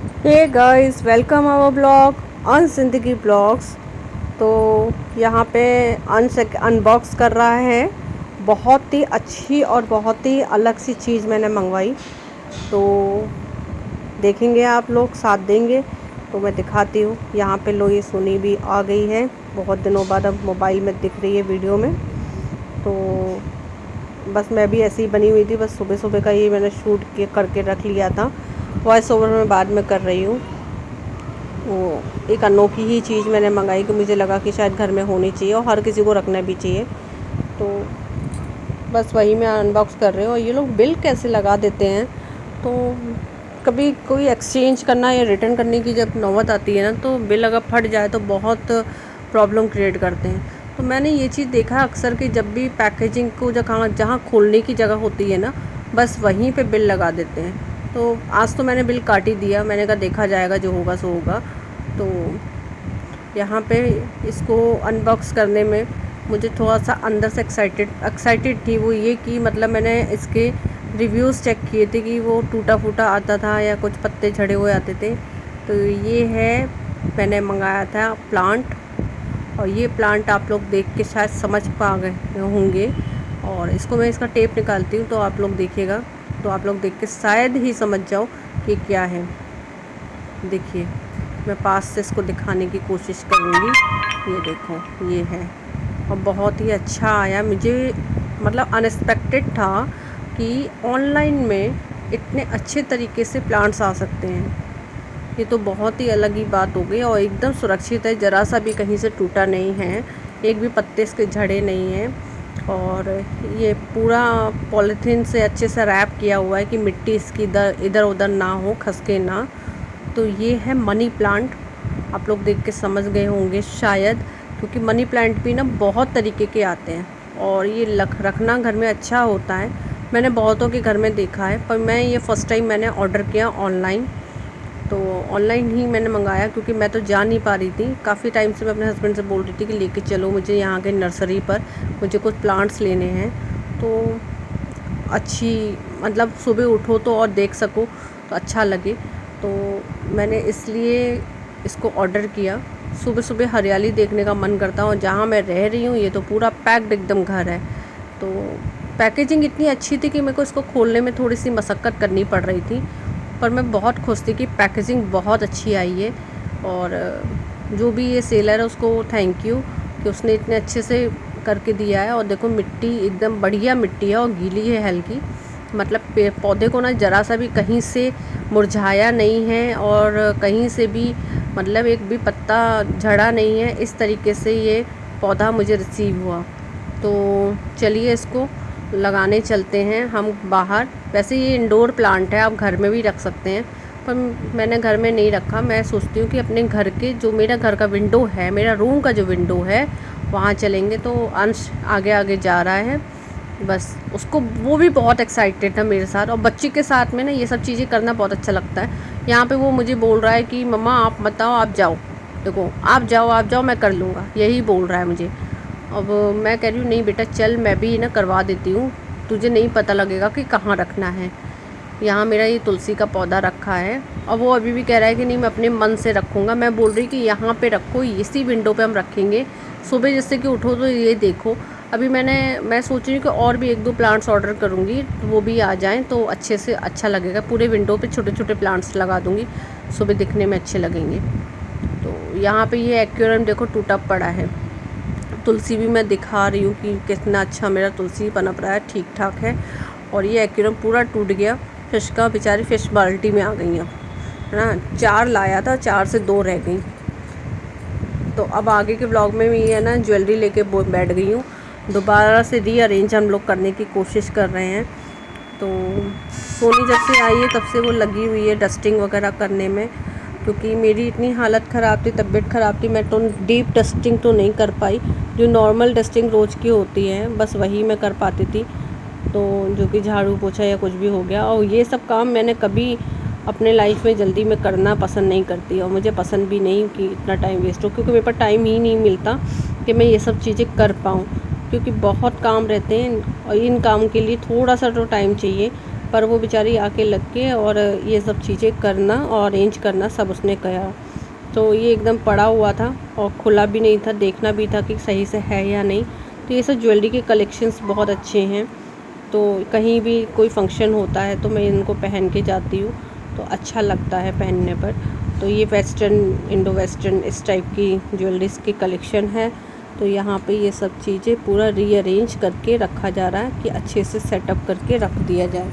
Hey guys, welcome our blog on Zindagi blogs. तो यहाँ पे अनबॉक्स कर रहा है। बहुत ही अच्छी और बहुत ही अलग सी चीज़ मैंने मंगवाई। तो देखेंगे, आप लोग साथ देंगे तो मैं दिखाती हूँ। यहाँ पे लो, ये सोनी भी आ गई है, बहुत दिनों बाद अब मोबाइल में दिख रही है वीडियो में। तो बस मैं भी ऐसी ही बनी हुई थी, बस सुबह सुबह का ये मैंने शूट करके रख लिया था। वॉइस ओवर में बाद में कर रही हूँ। वो एक अनोखी ही चीज़ मैंने मंगाई कि मुझे लगा कि शायद घर में होनी चाहिए और हर किसी को रखना भी चाहिए। तो बस वही मैं अनबॉक्स कर रही हूँ। और ये लोग बिल कैसे लगा देते हैं। तो कभी कोई एक्सचेंज करना या रिटर्न करने की जब नौबत आती है ना, तो बिल अगर फट जाए तो बहुत प्रॉब्लम क्रिएट करते हैं। तो मैंने ये चीज़ देखा अक्सर कि जब भी पैकेजिंग को जहाँ जहाँ खोलने की जगह होती है ना, बस वहीं पे बिल लगा देते हैं। तो आज तो मैंने बिल काट ही दिया, मैंने कहा देखा जाएगा, जो होगा सो होगा। तो यहाँ पे इसको अनबॉक्स करने में मुझे थोड़ा सा अंदर से एक्साइटेड थी। वो ये कि मतलब मैंने इसके रिव्यूज़ चेक किए थे कि वो टूटा फूटा आता था या कुछ पत्ते झड़े हुए आते थे। तो ये है, मैंने मंगाया था प्लांट। और ये प्लांट आप लोग देख के शायद समझ पा गए होंगे। और इसको मैं इसका टेप निकालती हूँ तो आप लोग देखिएगा, तो आप लोग देख के शायद ही समझ जाओ कि क्या है। देखिए, मैं पास से इसको दिखाने की कोशिश करूँगी। ये देखो, ये है। और बहुत ही अच्छा आया मुझे, मतलब अनएक्सपेक्टेड था कि ऑनलाइन में इतने अच्छे तरीके से प्लांट्स आ सकते हैं। ये तो बहुत ही अलग ही बात हो गई। और एकदम सुरक्षित है, ज़रा सा भी कहीं से टूटा नहीं है, एक भी पत्ते इसके झड़े नहीं हैं। और ये पूरा पॉलीथीन से अच्छे से रैप किया हुआ है कि मिट्टी इसकी इधर उधर ना हो, खसके ना। तो ये है मनी प्लांट। आप लोग देख के समझ गए होंगे शायद, क्योंकि मनी प्लांट भी ना बहुत तरीके के आते हैं और ये रखना घर में अच्छा होता है। मैंने बहुतों के घर में देखा है, पर मैं ये फ़र्स्ट टाइम मैंने ऑर्डर किया ऑनलाइन। तो ऑनलाइन ही मैंने मंगाया, क्योंकि मैं तो जा नहीं पा रही थी। काफ़ी टाइम से मैं अपने हस्बैंड से बोल रही थी कि लेके चलो मुझे यहाँ के नर्सरी पर, मुझे कुछ प्लांट्स लेने हैं। तो अच्छी, मतलब सुबह उठो तो और देख सको तो अच्छा लगे। तो मैंने इसलिए इसको ऑर्डर किया। सुबह सुबह हरियाली देखने का मन करता है। और जहाँ मैं रह रही हूँ ये तो पूरा पैक्ड एकदम घर है। तो पैकेजिंग इतनी अच्छी थी कि मेरे को इसको खोलने में थोड़ी सी मशक्क़त करनी पड़ रही थी, पर मैं बहुत खुश थी कि पैकेजिंग बहुत अच्छी आई है। और जो भी ये सेलर है उसको थैंक यू कि उसने इतने अच्छे से करके दिया है। और देखो, मिट्टी एकदम बढ़िया मिट्टी है और गीली है हल्की, मतलब पेड़ पौधे को ना ज़रा सा भी कहीं से मुरझाया नहीं है और कहीं से भी मतलब एक भी पत्ता झड़ा नहीं है। इस तरीके से ये पौधा मुझे रिसीव हुआ। तो चलिए इसको लगाने चलते हैं हम बाहर। वैसे ये इंडोर प्लांट है, आप घर में भी रख सकते हैं, पर मैंने घर में नहीं रखा। मैं सोचती हूँ कि अपने घर के, जो मेरा घर का विंडो है, मेरा रूम का जो विंडो है, वहाँ चलेंगे। तो अंश आगे आगे जा रहा है, बस उसको, वो भी बहुत एक्साइटेड था मेरे साथ। और बच्चे के साथ में ना ये सब चीज़ें करना बहुत अच्छा लगता है। यहाँ पे वो मुझे बोल रहा है कि मम्मा आप मत आओ, आप जाओ, देखो आप जाओ मैं कर लूँगा, यही बोल रहा है मुझे। अब मैं कह रही हूँ नहीं बेटा चल, मैं भी ना करवा देती हूँ, तुझे नहीं पता लगेगा कि कहाँ रखना है। यहाँ मेरा ये तुलसी का पौधा रखा है और वो अभी भी कह रहा है कि नहीं मैं अपने मन से रखूँगा। मैं बोल रही कि यहाँ पे रखो, इसी विंडो पे हम रखेंगे। सुबह जैसे कि उठो तो ये देखो। अभी मैं सोच रही हूँ कि और भी एक दो प्लांट्स ऑर्डर करूँगी, तो वो भी आ जाएँ तो अच्छे से अच्छा लगेगा। पूरे विंडो पे छोटे छोटे प्लांट्स लगा दूँगी, सुबह दिखने में अच्छे लगेंगे। तो यहाँ पे ये एक्वेरियम देखो टूटा पड़ा है। तुलसी भी मैं दिखा रही हूँ कि कितना अच्छा मेरा तुलसी पनप रहा है, ठीक ठाक है। और ये एक्वेरियम पूरा टूट गया। फिश का, बेचारी फिश बाल्टी में आ गई अब, है ना। 4 लाया था, 4 से 2 रह गई। तो अब आगे के ब्लॉग में भी है ना, ज्वेलरी लेके बैठ गई हूँ। दोबारा से रीअरेंज हम लोग करने की कोशिश कर रहे हैं। तो सोनी जब से आई है तब से वो लगी हुई है डस्टिंग वगैरह करने में, क्योंकि मेरी इतनी हालत ख़राब थी, तबीयत ख़राब थी। मैं तो डीप डस्टिंग तो नहीं कर पाई, जो नॉर्मल डस्टिंग रोज़ की होती है बस वही मैं कर पाती थी। तो जो कि झाड़ू पोछा या कुछ भी हो गया। और ये सब काम मैंने कभी अपने लाइफ में जल्दी में करना पसंद नहीं करती, और मुझे पसंद भी नहीं कि इतना टाइम वेस्ट हो, क्योंकि मेरे पास टाइम ही नहीं मिलता कि मैं ये सब चीज़ें कर पाऊँ, क्योंकि बहुत काम रहते हैं और इन काम के लिए थोड़ा सा तो टाइम चाहिए। पर वो बेचारी आके लग के और ये सब चीज़ें करना और अरेंज करना सब उसने किया। तो ये एकदम पड़ा हुआ था और खुला भी नहीं था, देखना भी था कि सही से है या नहीं। तो ये सब ज्वेलरी के कलेक्शंस बहुत अच्छे हैं, तो कहीं भी कोई फंक्शन होता है तो मैं इनको पहन के जाती हूँ, तो अच्छा लगता है पहनने पर। तो ये वेस्टर्न, इंडो वेस्टर्न इस टाइप की ज्वेलरीज़ की कलेक्शन है। तो यहाँ पे ये सब चीज़ें पूरा रीअरेंज करके रखा जा रहा है कि अच्छे से सेटअप करके रख दिया जाए।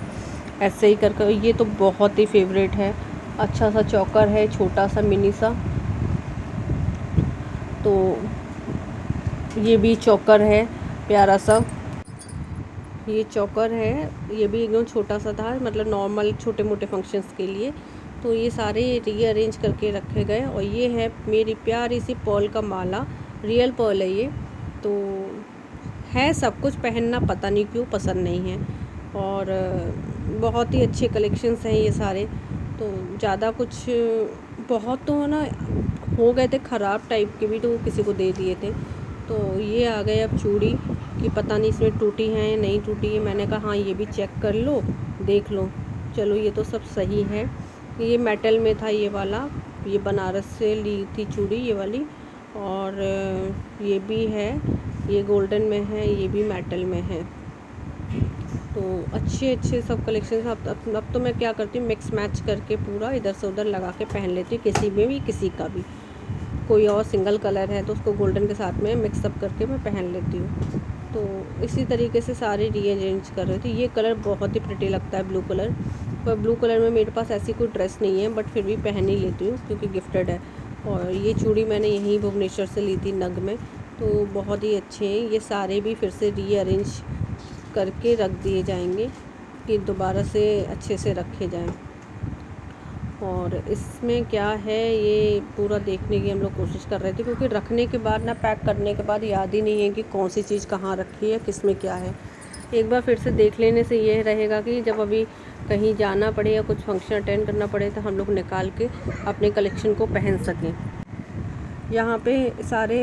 ऐसे ही करके ये तो बहुत ही फेवरेट है। अच्छा सा चौकर है, छोटा सा मिनी सा। तो ये भी चौकर है प्यारा सा, ये चौकर है, ये भी एकदम छोटा सा था, मतलब नॉर्मल छोटे मोटे फंक्शंस के लिए। तो ये सारे रीअरेंज करके रखे गए। और ये है मेरी प्यारी सी पर्ल का माला, रियल पर्ल है ये। तो है सब कुछ, पहनना पता नहीं क्यों पसंद नहीं है। और बहुत ही अच्छे कलेक्शंस हैं ये सारे। तो ज़्यादा कुछ, बहुत तो ना हो गए थे ख़राब टाइप के भी, तो वो किसी को दे दिए थे। तो ये आ गए अब चूड़ी कि पता नहीं इसमें टूटी हैं या नहीं टूटी है। मैंने कहा हाँ ये भी चेक कर लो, देख लो। चलो ये तो सब सही है। ये मेटल में था ये वाला, ये बनारस से ली थी चूड़ी ये वाली। और ये भी है, ये गोल्डन में है, ये भी मेटल में है। तो अच्छे सब कलेक्शन। अब तो मैं क्या करती हूँ, मिक्स मैच करके पूरा इधर से उधर लगा के पहन लेती हूँ, किसी में भी किसी का भी। कोई और सिंगल कलर है तो उसको गोल्डन के साथ में मिक्सअप करके मैं पहन लेती हूँ। तो इसी तरीके से सारे रीअरेंज कर रही थी। ये कलर बहुत ही प्रिटी लगता है, ब्लू कलर। पर ब्लू कलर में मेरे पास ऐसी कोई ड्रेस नहीं है, बट फिर भी पहन ही लेती हूँ क्योंकि गिफ्टेड है। और ये चूड़ी मैंने यहीं भुवनेश्वर से ली थी, नग में। तो बहुत ही अच्छे हैं ये सारे भी, फिर से रीअरेंज करके रख दिए जाएंगे कि दोबारा से अच्छे से रखे जाएं। और इसमें क्या है, ये पूरा देखने की हम लोग कोशिश कर रहे थे, क्योंकि रखने के बाद ना, पैक करने के बाद याद ही नहीं है कि कौन सी चीज़ कहाँ रखी है, किस में क्या है। एक बार फिर से देख लेने से ये रहेगा कि जब अभी कहीं जाना पड़े या कुछ फंक्शन अटेंड करना पड़े तो हम लोग निकाल के अपने कलेक्शन को पहन सकें। यहाँ पे सारे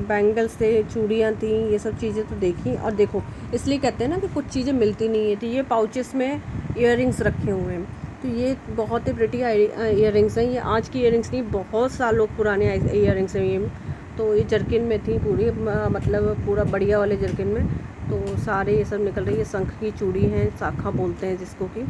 बैंगल्स थे, चूड़ियाँ थी, ये सब चीज़ें तो देखी। और देखो, इसलिए कहते हैं ना कि कुछ चीज़ें मिलती नहीं है। तो ये पाउचेस में इयररिंग्स रखे हुए हैं। तो ये बहुत ही प्रिटी इयररिंग्स हैं। ये आज की इयररिंग्स नहीं, बहुत सालों पुराने इयररिंग्स हैं ये। तो ये जर्किन में थी पूरी, मतलब पूरा बढ़िया वाले जर्किन में। तो सारे ये सब निकल रही है। शंख की चूड़ी है, शाखा बोलते हैं जिसको कि।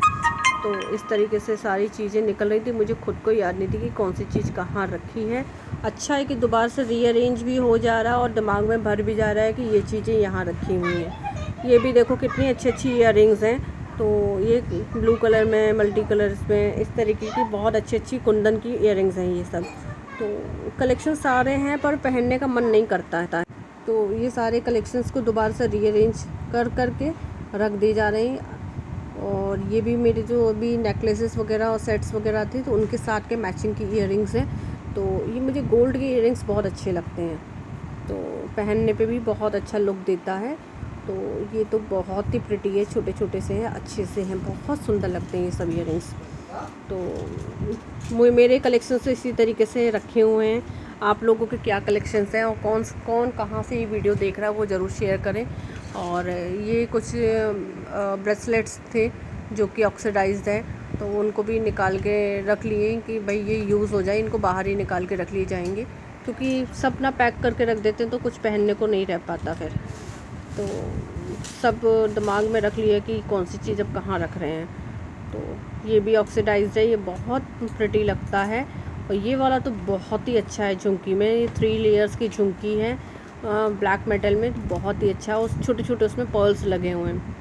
तो इस तरीके से सारी चीज़ें निकल रही थी। मुझे खुद को याद नहीं थी कि कौन सी चीज़ कहाँ रखी है। अच्छा है कि दोबारा से रीअरेंज भी हो जा रहा है और दिमाग में भर भी जा रहा है कि ये चीज़ें यहाँ रखी हुई हैं। ये भी देखो कितनी अच्छी अच्छी इयररिंग्स हैं। तो ये ब्लू कलर में, मल्टी कलर्स में, इस तरीके की बहुत अच्छी अच्छी कुंदन की इयररिंग्स हैं ये सब। तो कलेक्शन सारे हैं पर पहनने का मन नहीं करता है। तो ये सारे कलेक्शंस को दोबारा से रीअरेंज करके रख दी जा रही हैं। और ये भी मेरे जो अभी नेकलेसेस वगैरह और सेट्स वगैरह थे, तो उनके साथ के मैचिंग की इयररिंग्स हैं। तो ये मुझे गोल्ड के इयररिंग्स बहुत अच्छे लगते हैं, तो पहनने पे भी बहुत अच्छा लुक देता है। तो ये तो बहुत ही प्रिटी है, छोटे छोटे से हैं, अच्छे से हैं, बहुत सुंदर लगते हैं ये सब इयररिंग्स। तो मेरे कलेक्शन से इसी तरीके से रखे हुए हैं। आप लोगों के क्या कलेक्शंस हैं और कौन कहाँ से ये वीडियो देख रहा है वो ज़रूर शेयर करें। और ये कुछ ब्रेसलेट्स थे जो कि ऑक्सीडाइज्ड है, तो उनको भी निकाल के रख लिए कि भाई ये यूज़ हो जाए, इनको बाहर ही निकाल के रख लिए जाएंगे, क्योंकि सब ना पैक करके रख देते हैं तो कुछ पहनने को नहीं रह पाता फिर। तो सब दिमाग में रख लिया कि कौन सी चीज़ अब कहाँ रख रहे हैं। तो ये भी ऑक्सीडाइज्ड है, ये बहुत प्रिटी लगता है। और ये वाला तो बहुत ही अच्छा है झुमकी में, ये 3 लेयर्स की झुमकी है ब्लैक मेटल में, बहुत ही अच्छा। और छोटे छोटे उसमें पर्ल्स लगे हुए हैं।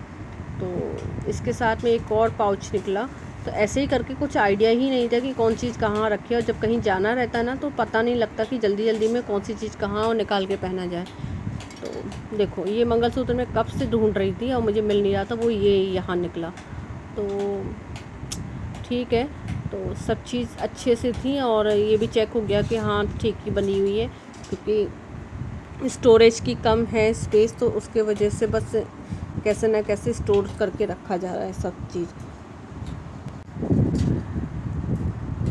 तो इसके साथ में एक और पाउच निकला। तो ऐसे ही करके कुछ आइडिया ही नहीं था कि कौन चीज़ कहाँ रखी है। और जब कहीं जाना रहता है ना तो पता नहीं लगता कि जल्दी जल्दी में कौन सी चीज़ कहाँ और निकाल के पहना जाए। तो देखो, ये मंगलसूत्र मैं कब से ढूंढ रही थी और मुझे मिल नहीं रहा था, वो ये यहाँ निकला। तो ठीक है, तो सब चीज़ अच्छे से थी। और ये भी चेक हो गया कि हाँ ठीक ही बनी हुई है, क्योंकि स्टोरेज की कम है स्पेस, तो उसके वजह से बस कैसे ना कैसे स्टोर करके रखा जा रहा है सब चीज़।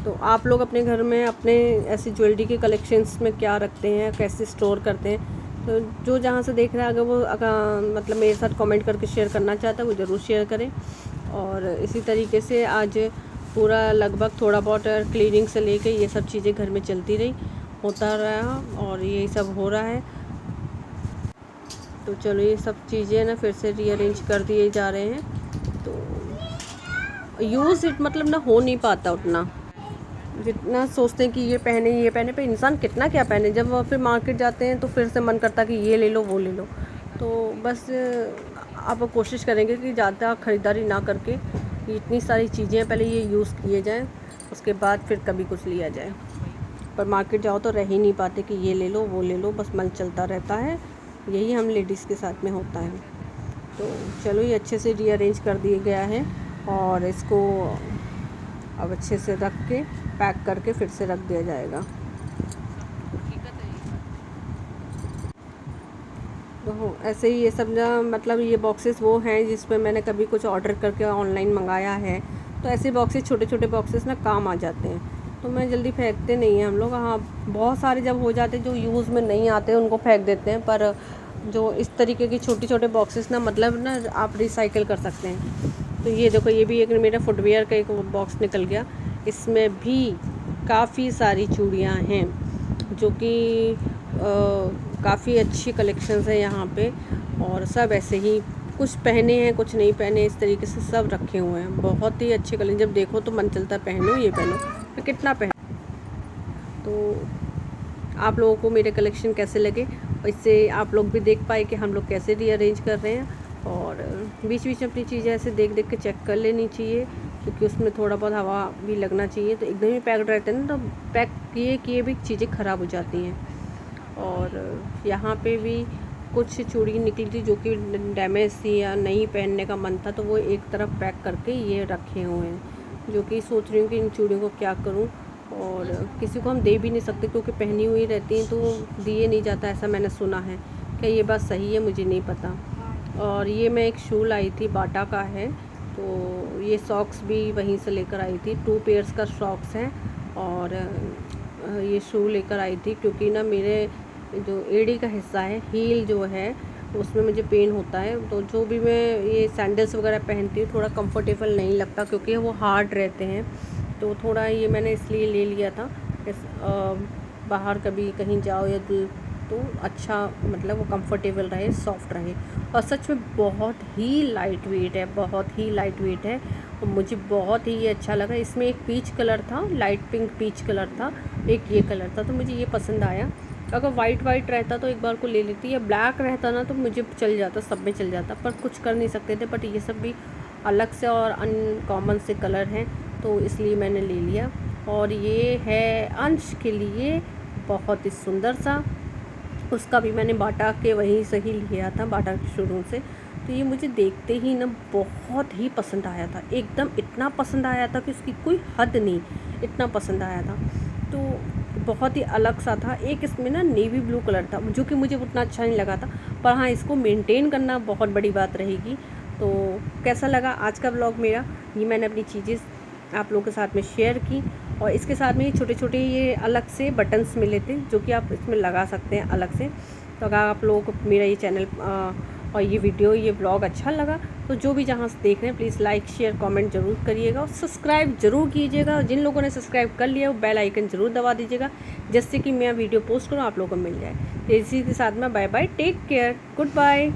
तो आप लोग अपने घर में अपने ऐसी ज्वेलरी के कलेक्शंस में क्या रखते हैं, कैसे स्टोर करते हैं? तो जो जहाँ से देख रहा है, अगर वो मतलब मेरे साथ कमेंट करके शेयर करना चाहता है वो ज़रूर शेयर करें। और इसी तरीके से आज पूरा लगभग थोड़ा बहुत क्लीनिंग से लेके ये सब चीज़ें घर में चलती रही, होता रहा और यही सब हो रहा है। तो चलो ये सब चीज़ें ना फिर से रीअरेंज कर दिए जा रहे हैं। तो यूज़ इट मतलब ना हो नहीं पाता उतना, जितना सोचते हैं कि ये पहने पर इंसान कितना क्या पहने। जब फिर मार्केट जाते हैं तो फिर से मन करता कि ये ले लो वो ले लो। तो बस आप कोशिश करेंगे कि ज़्यादा ख़रीदारी ना करके इतनी सारी चीज़ें पहले ये यूज़ किए जाएं, उसके बाद फिर कभी कुछ लिया जाए। पर मार्केट जाओ तो रह ही नहीं पाते कि ये ले लो वो ले लो, बस मन चलता रहता है। यही हम लेडीज़ के साथ में होता है। तो चलो ये अच्छे से रीअरेंज कर दिया गया है और इसको अब अच्छे से रख के पैक करके फिर से रख दिया जाएगा। तो ऐसे ही ये सब ना मतलब ये बॉक्सेस वो हैं जिसमें मैंने कभी कुछ ऑर्डर करके ऑनलाइन मंगाया है। तो ऐसे बॉक्सेस छोटे छोटे बॉक्सेस ना काम आ जाते हैं, तो मैं जल्दी फेंकते नहीं हैं हम लोग। हाँ, बहुत सारे जब हो जाते हैं जो यूज़ में नहीं आते उनको फेंक देते हैं, पर जो इस तरीके के छोटे छोटे बॉक्सेस ना मतलब ना आप रिसाइकिल कर सकते हैं। तो ये देखो, ये भी एक मेरा फुटवियर का एक बॉक्स निकल गया। इसमें भी काफ़ी सारी चूड़ियाँ हैं जो कि काफ़ी अच्छी कलेक्शंस है यहाँ पे, और सब ऐसे ही कुछ पहने हैं कुछ नहीं पहने, इस तरीके से सब रखे हुए हैं। बहुत ही अच्छे कलेक्शन, जब देखो तो मन चलता है पहनो ये पहनो, तो कितना पहन। तो आप लोगों को मेरे कलेक्शन कैसे लगे, इससे आप लोग भी देख पाए कि हम लोग कैसे रीअरेंज कर रहे हैं। और बीच बीच में अपनी चीज़ें ऐसे देख देख के चेक कर लेनी चाहिए, क्योंकि उसमें थोड़ा बहुत हवा भी लगना चाहिए। तो एकदम ही पैक्ड रहते हैं ना, तो पैक किए किए भी चीज़ें ख़राब हो जाती हैं। और यहाँ पे भी कुछ चूड़ी निकली थी जो कि डैमेज थी या नहीं पहनने का मन था, तो वो एक तरफ पैक करके ये रखे हुए हैं, जो कि सोच रही हूँ कि इन चूड़ियों को क्या करूँ। और किसी को हम दे भी नहीं सकते क्योंकि पहनी हुई रहती हैं, तो दिए नहीं जाता, ऐसा मैंने सुना है। क्या ये बात सही है, मुझे नहीं पता। और ये मैं एक शू लाई थी, बाटा का है। तो ये सॉक्स भी वहीं से लेकर आई थी, 2 पेयर्स का सॉक्स है। और ये शू लेकर आई थी क्योंकि ना मेरे जो एड़ी का हिस्सा है, हील जो है, उसमें मुझे पेन होता है। तो जो भी मैं ये सैंडल्स वगैरह पहनती हूँ थोड़ा कंफर्टेबल नहीं लगता, क्योंकि वो हार्ड रहते हैं। तो थोड़ा ये मैंने इसलिए ले लिया था, बाहर कभी कहीं जाओ या तो अच्छा मतलब वो कंफर्टेबल रहे, सॉफ्ट रहे। और सच में बहुत ही लाइट वेट है, बहुत ही लाइट वेट है, और मुझे बहुत ही अच्छा लगा। इसमें एक पीच कलर था, लाइट पिंक पीच कलर था, एक ये कलर था, तो मुझे ये पसंद आया। अगर वाइट रहता तो एक बार को ले लेती, या ब्लैक रहता ना तो मुझे चल जाता, सब में चल जाता, पर कुछ कर नहीं सकते थे। बट ये सब भी अलग से और अनकॉमन से कलर हैं, तो इसलिए मैंने ले लिया। और ये है अंश के लिए बहुत ही सुंदर सा, उसका भी मैंने बाटा के वहीं से ही लिया था, बाटा के शोरूम से। तो ये मुझे देखते ही ना बहुत ही पसंद आया था, एकदम इतना पसंद आया था कि उसकी कोई हद नहीं, इतना पसंद आया था। तो बहुत ही अलग सा था। एक इसमें ना नेवी ब्लू कलर था जो कि मुझे उतना अच्छा नहीं लगा था, पर हाँ इसको मेंटेन करना बहुत बड़ी बात रहेगी। तो कैसा लगा आज का व्लॉग मेरा, ये मैंने अपनी चीज़ें आप लोगों के साथ में शेयर की। और इसके साथ में छोटे छोटे ये अलग से बटन्स मिले थे जो कि आप इसमें लगा सकते हैं अलग से। तो अगर आप लोगों को मेरा ये चैनल और ये वीडियो ये ब्लॉग अच्छा लगा, तो जो भी जहाँ से देख रहे हैं प्लीज़ लाइक शेयर कमेंट ज़रूर करिएगा, और सब्सक्राइब ज़रूर कीजिएगा। जिन लोगों ने सब्सक्राइब कर लिया वो बेल आइकन ज़रूर दबा दीजिएगा, जिससे कि मैं वीडियो पोस्ट करूँ आप लोगों को मिल जाए। तो इसी के साथ में bye bye, take care, good bye.